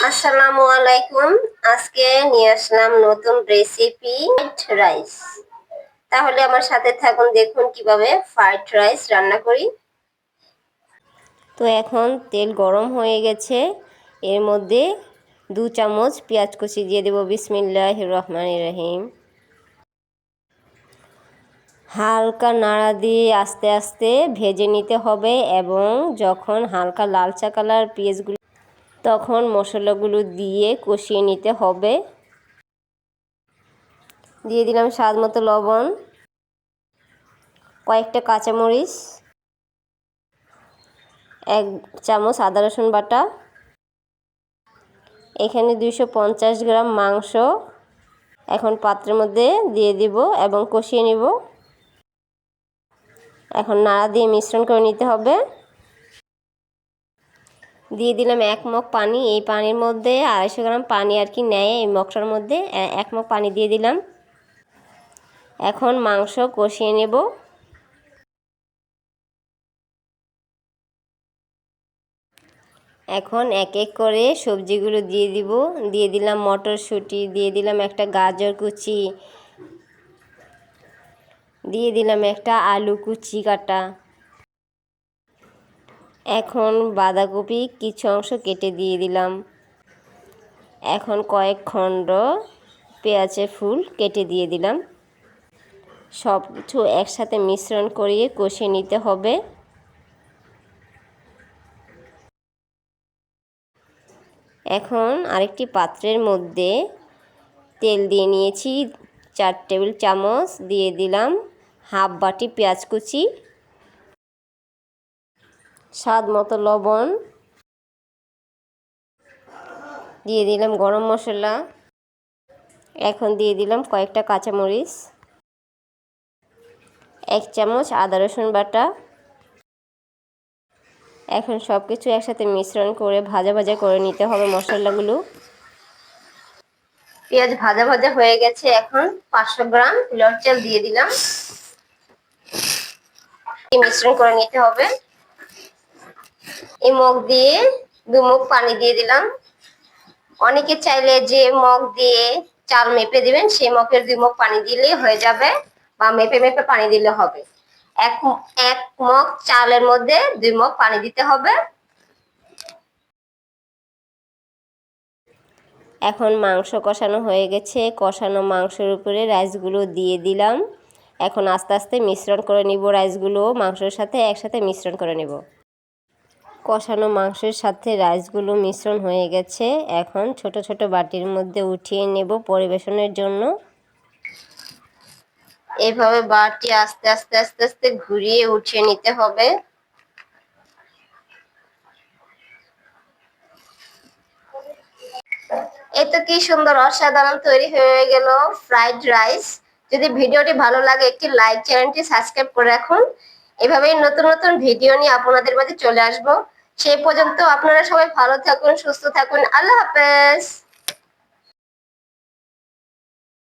আসসালামু আলাইকুম। আজকে নিয়ে আসলাম নতুন রেসিপি ফ্রাইড রাইস। তাহলে আমার সাথে থাকুন, দেখুন কিভাবে ফ্রাইড রাইস রান্না করি। তো এখন তেল গরম হয়ে গেছে, এর মধ্যে 2 চামচ পেঁয়াজ কুচি দিয়ে দেব। বিসমিল্লাহির রহমানির রহিম। হালকা নাড়া দিয়ে আস্তে আস্তে ভেজে নিতে হবে এবং যখন হালকা লালচা কালার পেঁয়াজগুলো, তখন মশলাগুলো দিয়ে কষিয়ে নিতে হবে। দিয়ে দিলাম স্বাদ মতো লবণ, কয়েকটা কাঁচামরিচ, 1 চামচ আদা রসুন বাটা, এখানে 250 গ্রাম মাংস এখন পাত্রের মধ্যে দিয়ে দিব এবং কষিয়ে নিব। এখন নাড়া দিয়ে মিশ্রণ করে নিতে হবে। দিয়ে দিলাম 1 মগ পানি। এই পানির মধ্যে 250 গ্রাম পানি আর কি নেয়, এই মগটার মধ্যে 1 মগ পানি দিয়ে দিলাম। এখন মাংস কষিয়ে নেব। এখন এক এক করে সবজিগুলো দিয়ে দিব। দিয়ে দিলাম মটরশুঁটি, দিয়ে দিলাম একটা গাজর কুচি, দিয়ে দিলাম একটা আলু কুচি কাটা। এখন বাঁধাকপি কিছু অংশ কেটে দিয়ে দিলাম। এখন কয়েক খণ্ড পেঁয়াজের ফুল কেটে দিয়ে দিলাম। সব কিছু একসাথে মিশ্রণ করিয়ে কষিয়ে নিতে হবে। এখন আরেকটি পাত্রের মধ্যে তেল দিয়ে নিয়েছি 4 টেবিল চামচ। দিয়ে দিলাম হাফ বাটি পেঁয়াজ কুচি, স্বাদ মতো লবণ, দিয়ে দিলাম গরম মশলা। এখন দিয়ে দিলাম কয়েকটা কাঁচামরিচ, 1 চামচ আদা রসুন বাটা। এখন সব কিছু একসাথে মিশ্রণ করে ভাজা ভাজা করে নিতে হবে মশলাগুলো। পেঁয়াজ ভাজা ভাজা হয়ে গেছে। এখন 500 গ্রাম পিওর চাল দিয়ে দিলাম, মিশ্রণ করে নিতে হবে। এই মগ দিয়ে 2 মগ পানি দিয়ে দিলাম। অনেকে চাইলে যে মগ দিয়ে চাল মেপে দিবেন, সেই মগের 2 মগ পানি দিলেই হয়ে যাবে, বা মেপে মেপে পানি দিলে হবে। এক মগ চালের মধ্যে 2 মগ পানি দিতে হবে। এখন মাংস কষানো হয়ে গেছে। কষানো মাংসের উপরে রাইসগুলো দিয়ে দিলাম। এখন আস্তে আস্তে মিশ্রণ করে নিব। রাইসগুলো মাংসের সাথে একসাথে মিশ্রণ করে নেব। কষানো মাংসের সাথে রাইসগুলো মিশ্রণ হয়ে গেছে। এখন ছোট ছোট বাটির মধ্যে উঠিয়ে নেব পরিবেশনের জন্য। এইভাবে বাটি আস্তে আস্তে আস্তে আস্তে ঘুরিয়ে উঠিয়ে নিতে হবে। এই তো কি সুন্দর অসাধারণ তৈরি হয়ে গেল ফ্রাইড রাইস। যদি ভিডিওটি ভালো লাগে একটি লাইক, চ্যানেলটি সাবস্ক্রাইব করে রাখুন। এভাবেই নতুন নতুন ভিডিও নিয়ে আপনাদের মাঝে চলে আসবো। সেই পর্যন্ত আপনারা সবাই ভালো থাকুন, সুস্থ থাকুন। আল্লাহ হাফেজ।